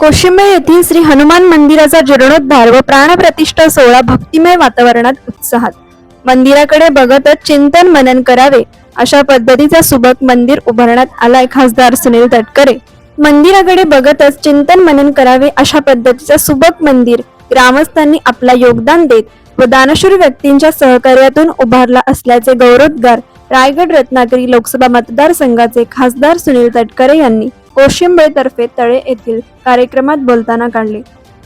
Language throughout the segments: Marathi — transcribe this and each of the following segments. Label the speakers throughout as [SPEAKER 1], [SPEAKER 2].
[SPEAKER 1] कोशिंबे येथील श्री हनुमान मंदिराचा जीर्णोद्धार व प्राणप्रतिष्ठा सोहळा भक्तिमय वातावरणात उत्साहात. मंदिराकडे बघतच चिंतन मनन करावे अशा पद्धतीचा सुबक मंदिर उभारण्यात आलाय खासदार सुनील तटकरे. मंदिराकडे बघतच चिंतन मनन करावे अशा पद्धतीचा सुबक मंदिर ग्रामस्थांनी आपला योगदान देत व दानशूर व्यक्तींच्या सहकार्यातून उभारला असल्याचे गौरवोद्गार रायगड रत्नागिरी लोकसभा मतदारसंघाचे खासदार सुनील तटकरे यांनी कोशिंबे तर्फे तळे येथील कार्यक्रमात बोलताना काढले.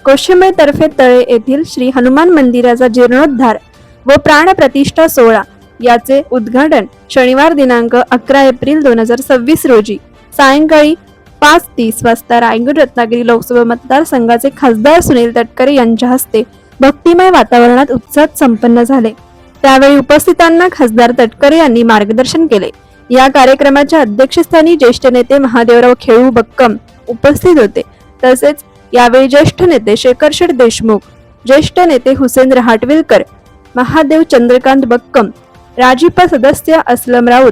[SPEAKER 1] कोशिंबे तर्फे तळे येथील श्री हनुमान मंदिराचा जीर्णोद्धार व प्राणप्रतिष्ठा सोहळा याचे उद्घाटन शनिवार दिनांक 11 एप्रिल 2026 रोजी सायंकाळी 5:30 वाजता रायगड रत्नागिरी लोकसभा मतदारसंघाचे खासदार सुनील तटकरे यांच्या हस्ते भक्तिमय वातावरणात उत्साहात संपन्न झाले. त्यावेळी उपस्थितांना खासदार तटकरे यांनी मार्गदर्शन केले. या कार्यक्रमाच्या अध्यक्षस्थानी ज्येष्ठ नेते महादेवराव खेळू बक्कम उपस्थित होते. तसेच यावेळी ज्येष्ठ नेते शेखर शेठ देशमुख, ज्येष्ठ नेते हुसेन रहाटविलकर, महादेव चंद्रकांत बक्कम, राजीपा सदस्य असलम राऊत,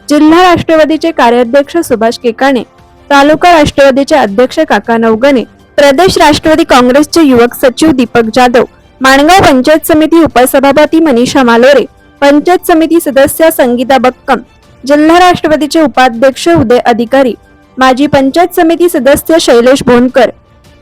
[SPEAKER 1] जिल्हा राष्ट्रवादीचे कार्याध्यक्ष सुभाष केकाणे, तालुका राष्ट्रवादीचे अध्यक्ष काका नवगणे, प्रदेश राष्ट्रवादी काँग्रेसचे युवक सचिव दीपक जाधव, माणगाव पंचायत समिती उपसभापती मनीषा मालोरे, पंचायत समिती सदस्य संगीता बक्कम, जिल्हा राष्ट्रवादीचे उपाध्यक्ष उदय अधिकारी, माजी पंचायत समिती सदस्य शैलेश भोनकर,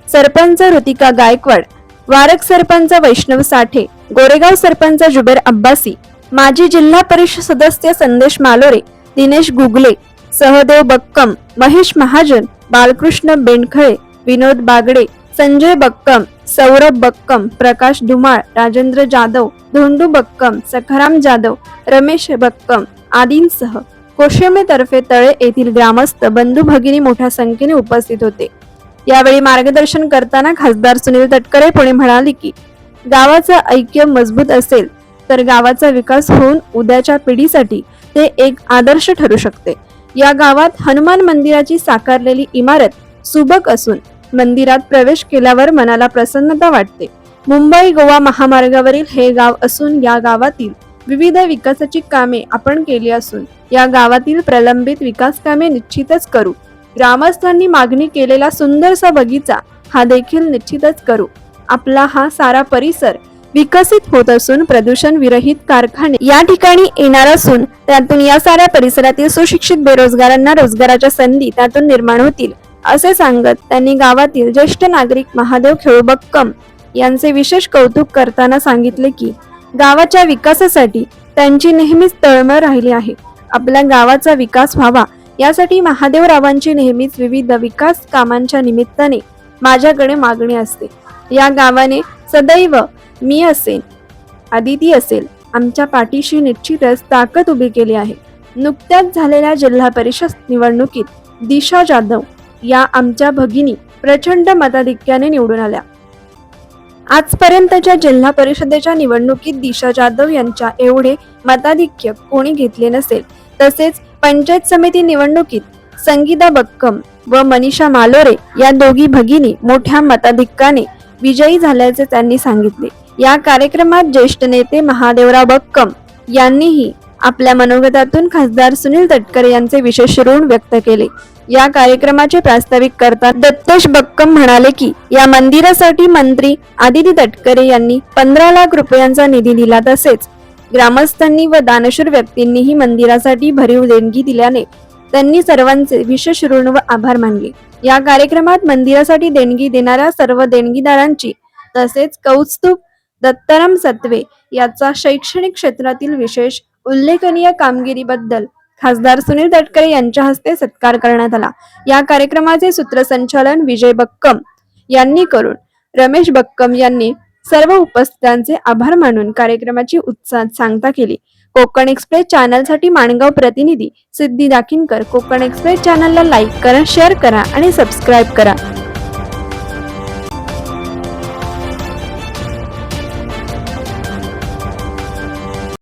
[SPEAKER 1] सरपंच ऋतिका गायकवाड, वारक सरपंच वैष्णव साठे, गोरेगाव सरपंच जुबेर अब्बासी, माजी जिल्हा परिषद सदस्य संदेश मालोरे, दिनेश गुगले, सहदेव बक्कम, महेश महाजन, बालकृष्ण बेंडखळे, विनोद बागडे, संजय बक्कम, सौरभ बक्कम, प्रकाश धुमाळ, राजेंद्र जाधव, धोंडू बक्कम, सखाराम जाधव, रमेश बक्कम आदींसह कोशिंबे तर्फे तळे येथील ग्रामस्थ बंधू भगिनी मोठ्या संख्येने उपस्थित होते. यावेळी मार्गदर्शन करताना खासदार सुनील तटकरे पुढे म्हणाले की गावाचं ऐक्य मजबूत असेल तर गावाचा विकास होऊन उद्याच्या पिढीसाठी ते एक आदर्श ठरू शकते. या गावात हनुमान मंदिराची साकारलेली इमारत सुबक असून मंदिरात प्रवेश केल्यावर मनाला प्रसन्नता वाटते. मुंबई गोवा महामार्गावरील हे गाव असून या गावातील विविध विकासाची कामे आपण केली असून या गावातील प्रलंबित विकास कामे निश्चितच करू. ग्रामस्थांनी मागणी केलेला सुंदरसा बगीचा हा देखील निश्चितच करू. आपला हा सारा परिसर विकसित होत असून प्रदूषण विरहित कारखाने या ठिकाणी येणार असून त्यातून या साऱ्या परिसरातील सुशिक्षित बेरोजगारांना रोजगाराच्या संधी त्यातून निर्माण होतील असे सांगत त्यांनी गावातील ज्येष्ठ नागरिक महादेव खेळू बक्कम यांचे विशेष कौतुक करताना सांगितले की गावाच्या विकासासाठी त्यांची नेहमीच तळमळ राहिली आहे. आपल्या गावाचा विकास व्हावा यासाठी महादेवरावांची नेहमीच विविध विकास कामांच्या निमित्ताने माझ्याकडे मागणी असते. या गावाने सदैव मी असेल, आदिती असेल आमच्या पाठीशी निश्चितच ताकद उभी केली आहे. नुकत्याच झालेल्या जिल्हा परिषद निवडणुकीत दिशा जाधव या आमच्या भगिनी प्रचंड मताधिक्याने निवडून आल्या. आजपर्यंतच्या जिल्हा परिषदेच्या निवडणुकीत दिशा जाधव यांच्या एवढे मताधिक्य कोणी घेतले नसेल. तसेच पंचायत समिती निवडणुकीत संगीता बक्कम व मनीषा मालोरे या दोघी भगिनी मोठ्या मताधिक्याने विजयी झाल्याचे त्यांनी सांगितले. या कार्यक्रमात ज्येष्ठ नेते महादेवराव बक्कम यांनीही आपल्या मनोगतातून खासदार सुनील तटकरे यांचे विशेष ऋण व्यक्त केले. या कार्यक्रमाचे प्रास्ताविक करताना दत्तेश बक्कम म्हणाले की या मंदिरासाठी मंत्री आदिती तटकरे यांनी 15 लाख रुपयांचा निधी दिला. तसेच ग्रामस्थांनी व दानशूर व्यक्तींनीही मंदिरासाठी भरीव देणगी दिल्याने त्यांनी सर्वांचे विशेष ऋण व आभार मानले. या कार्यक्रमात मंदिरासाठी देणगी देणाऱ्या सर्व देणगीदारांची तसेच कौस्तुभ दत्ताराम सत्वे याचा शैक्षणिक क्षेत्रातील विशेष उल्लेखनीय कामगिरीबद्दल खासदार सुनील तटकरे यांच्या हस्ते सत्कार करण्यात आला. या कार्यक्रमाचे सूत्रसंचालन विजय बक्कम यांनी करून रमेश बक्कम यांनी सर्व उपस्थितांचे आभार मानून कार्यक्रमाची उत्साहात सांगता केली. कोकण एक्सप्रेस चॅनलसाठी माणगाव प्रतिनिधी सिद्धी दाखिनकर. कोकण एक्सप्रेस चॅनलला लाईक करा, शेअर करा आणि सबस्क्राईब करा.